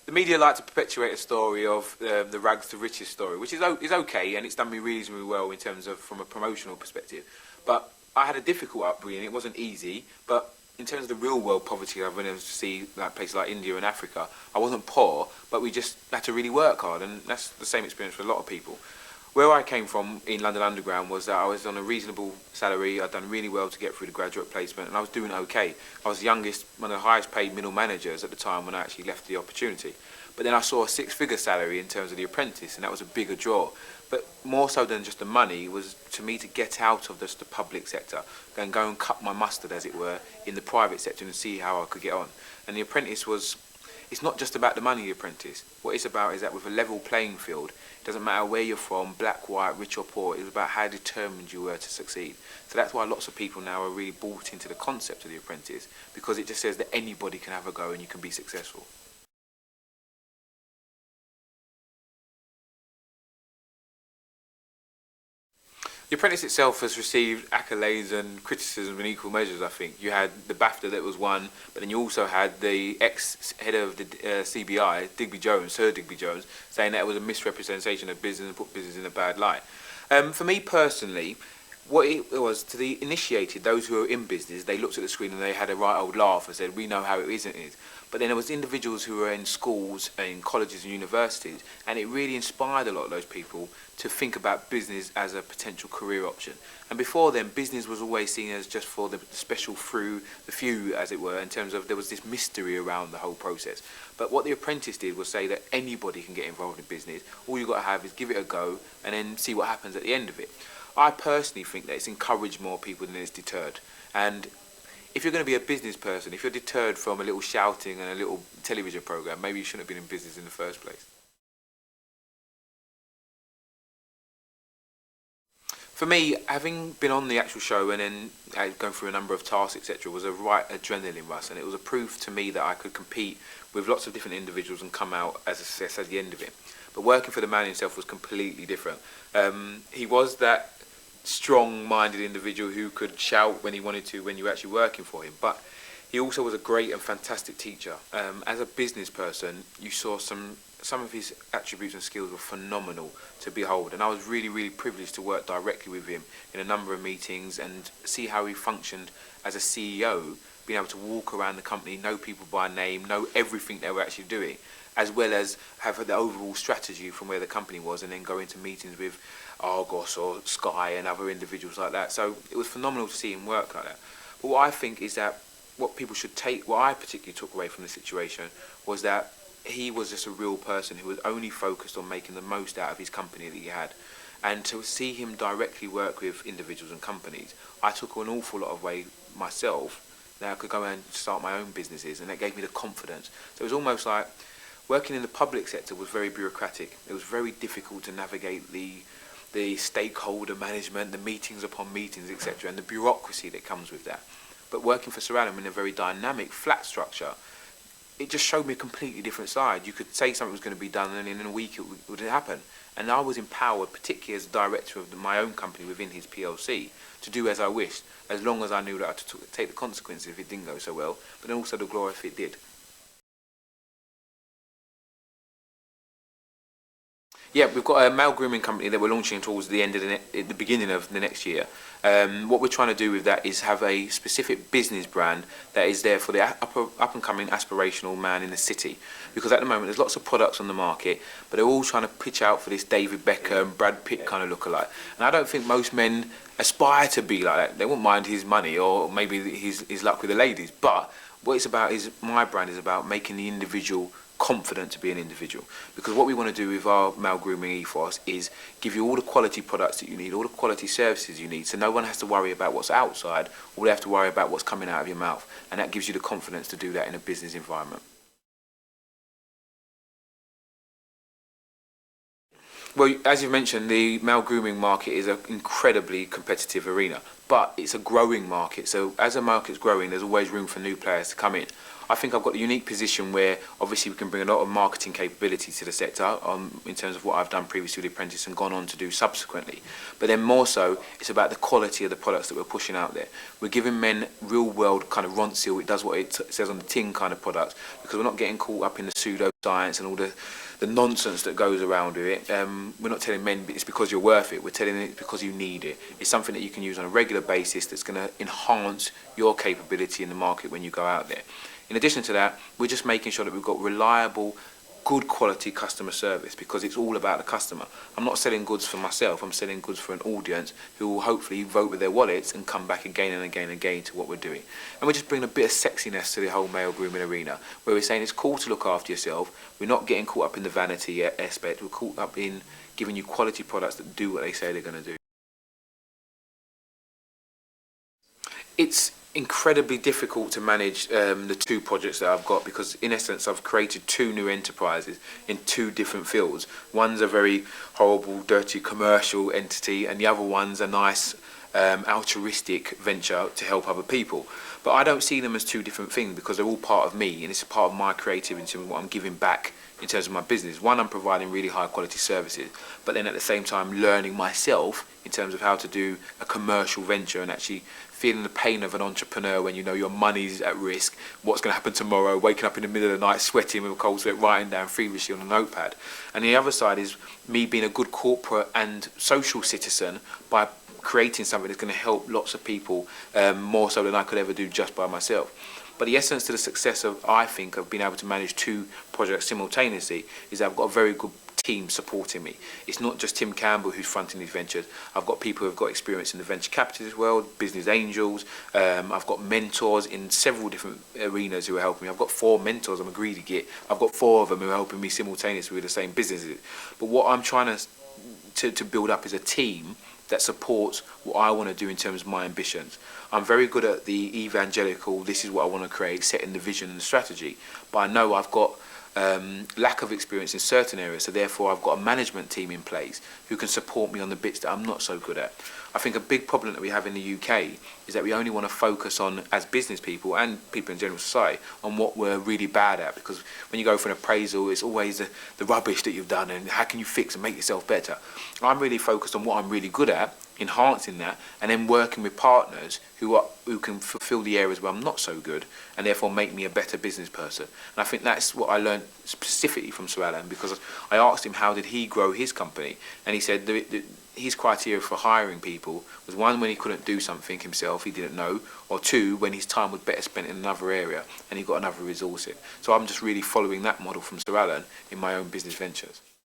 The media like to perpetuate a story of the rags to riches story, which is okay, and it's done me reasonably well in terms of from a promotional perspective. But I had a difficult upbringing. It wasn't easy, but in terms of the real world poverty I've been able to see, like places like India and Africa, I wasn't poor, but we just had to really work hard, and that's the same experience for a lot of people. Where I came from in London Underground was that I was on a reasonable salary. I'd done really well to get through the graduate placement, and I was doing okay. I was the youngest, one of the highest paid middle managers at the time when I actually left the opportunity. But then I saw a six-figure salary in terms of the Apprentice, and that was a bigger draw. But more so than just the money was to me to get out of just the public sector and go and cut my mustard, as it were, in the private sector and see how I could get on. And the Apprentice was, it's not just about the money, the Apprentice. What it's about is that with a level playing field, it doesn't matter where you're from, black, white, rich or poor, it's about how determined you were to succeed. So that's why lots of people now are really bought into the concept of the Apprentice, because it just says that anybody can have a go and you can be successful. The Apprentice itself has received accolades and criticism in equal measures, I think. You had the BAFTA that was won, but then you also had the ex-head of the CBI, Digby Jones, Sir Digby Jones, saying that it was a misrepresentation of business and put business in a bad light. For me personally, what it was to the initiated, those who were in business, they looked at the screen and they had a right old laugh and said, we know how it is and it is. But then there was individuals who were in schools, in colleges and universities, and it really inspired a lot of those people to think about business as a potential career option. And before then, business was always seen as just for the special few, as it were, in terms of there was this mystery around the whole process. But what the Apprentice did was say that anybody can get involved in business. All you've got to have is give it a go and then see what happens at the end of it. I personally think that it's encouraged more people than it's deterred. And if you're going to be a business person, if you're deterred from a little shouting and a little television program, maybe you shouldn't have been in business in the first place. For me, having been on the actual show and then going through a number of tasks, etc., was a right adrenaline rush, and it was a proof to me that I could compete with lots of different individuals and come out as a success at the end of it. But working for the man himself was completely different. He was that strong-minded individual who could shout when he wanted to when you were actually working for him, but he also was a great and fantastic teacher. As a business person, you saw some of his attributes and skills were phenomenal to behold, and I was really privileged to work directly with him in a number of meetings and see how he functioned as a CEO, being able to walk around the company, know people by name, know everything they were actually doing, as well as have the overall strategy from where the company was, and then go into meetings with Argos or Sky and other individuals like that. So it was phenomenal to see him work like that. But what I think is that what people should take, what I particularly took away from the situation, was that he was just a real person who was only focused on making the most out of his company that he had. And to see him directly work with individuals and companies, I took an awful lot of way myself that I could go and start my own businesses, and that gave me the confidence. So it was almost like working in the public sector was very bureaucratic. It was very difficult to navigate the stakeholder management, the meetings upon meetings, etc., and the bureaucracy that comes with that. But working for Sir Alan in a very dynamic, flat structure, it just showed me a completely different side. You could say something was going to be done, and in a week it would happen. And I was empowered, particularly as director of my own company within his PLC, to do as I wished, as long as I knew that I had to take the consequences if it didn't go so well, but then also the glory if it did. Yeah, we've got a male grooming company that we're launching towards the end of the beginning of the next year. What we're trying to do with that is have a specific business brand that is there for the up and coming aspirational man in the city. Because at the moment there's lots of products on the market, but they're all trying to pitch out for this David Beckham, Brad Pitt kind of lookalike. And I don't think most men aspire to be like that. They won't mind his money or maybe his luck with the ladies. But what it's about is, my brand is about making the individual confident to be an individual, because what we want to do with our male grooming ethos is give you all the quality products that you need, all the quality services you need, so no one has to worry about what's outside, all they have to worry about what's coming out of your mouth, and that gives you the confidence to do that in a business environment. Well, as you've mentioned, the male grooming market is an incredibly competitive arena, but it's a growing market. So as the market's growing, there's always room for new players to come in. I think I've got the unique position where obviously we can bring a lot of marketing capability to the sector in terms of what I've done previously with Apprentice and gone on to do subsequently. But then more so, it's about the quality of the products that we're pushing out there. We're giving men real world kind of Ronseal, it does what it says on the tin kind of products, because we're not getting caught up in the pseudoscience and all the nonsense that goes around with it. We're not telling men it's because you're worth it, we're telling it because you need it. It's something that you can use on a regular basis that's going to enhance your capability in the market when you go out there. In addition to that, we're just making sure that we've got reliable, good quality customer service, because it's all about the customer. I'm not selling goods for myself, I'm selling goods for an audience who will hopefully vote with their wallets and come back again and again and again to what we're doing. And we're just bringing a bit of sexiness to the whole male grooming arena, where we're saying it's cool to look after yourself. We're not getting caught up in the vanity aspect, we're caught up in giving you quality products that do what they say they're going to do. It's incredibly difficult to manage the two projects that I've got, because in essence I've created two new enterprises in two different fields. One's a very horrible, dirty commercial entity, and the other one's a nice altruistic venture to help other people. But I don't see them as two different things, because they're all part of me, and it's a part of my creativity and what I'm giving back in terms of my business. One, I'm providing really high quality services, but then at the same time learning myself in terms of how to do a commercial venture and actually feeling the pain of an entrepreneur when you know your money's at risk, what's going to happen tomorrow, waking up in the middle of the night sweating with a cold sweat, writing down feverishly on a notepad. And the other side is me being a good corporate and social citizen by creating something that's going to help lots of people, more so than I could ever do just by myself. But the essence to the success of, I think, of being able to manage two projects simultaneously is that I've got a very good team supporting me. It's not just Tim Campbell who's fronting these ventures. I've got people who've got experience in the venture capitalist world, business angels. I've got mentors in several different arenas who are helping me. I've got 4 mentors I'm agreed to get. I've got 4 of them who are helping me simultaneously with the same businesses. But what I'm trying to build up is a team that supports what I want to do in terms of my ambitions. I'm very good at the evangelical, this is what I want to create, setting the vision and the strategy. But I know I've got lack of experience in certain areas, so therefore I've got a management team in place who can support me on the bits that I'm not so good at. I think a big problem that we have in the UK is that we only want to focus on, as business people and people in general society, on what we're really bad at, because when you go for an appraisal it's always the rubbish that you've done and how can you fix and make yourself better. I'm really focused on what I'm really good at, enhancing that, and then working with partners who can fulfill the areas where I'm not so good and therefore make me a better business person. And I think that's what I learned specifically from Sir Alan, because I asked him how did he grow his company, and he said his criteria for hiring people was 1, when he couldn't do something himself, he didn't know, or 2, when his time was better spent in another area and he got another resource in. So I'm just really following that model from Sir Alan in my own business ventures.